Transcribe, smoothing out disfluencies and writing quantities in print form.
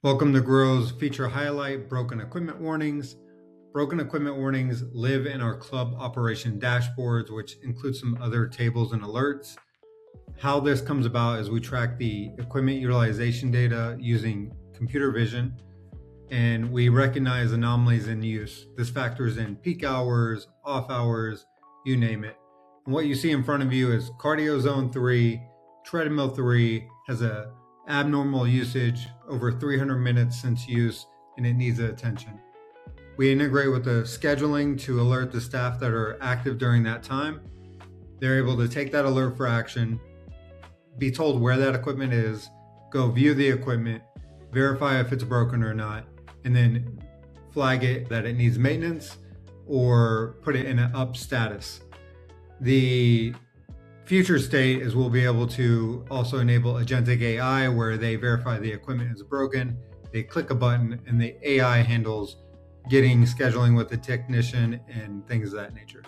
Welcome to Groe's feature highlight, broken equipment warnings. Broken equipment warnings live in our club operation dashboards, which includes some other tables and alerts. How this comes about is we track the equipment utilization data using computer vision, and we recognize anomalies in use. This factors in peak hours, off hours, you name it. And what you see in front of you is cardio zone 3, treadmill 3 has a abnormal usage over 300 minutes since use, and it needs attention. We integrate with the scheduling to alert the staff that are active during that time. They're able to take that alert for action, be told where that equipment is, go view the equipment, verify if it's broken or not, and then flag it that it needs maintenance or put it in an up status. The future state is we'll be able to also enable agentic AI where they verify the equipment is broken, they click a button, and the AI handles getting scheduling with the technician and things of that nature.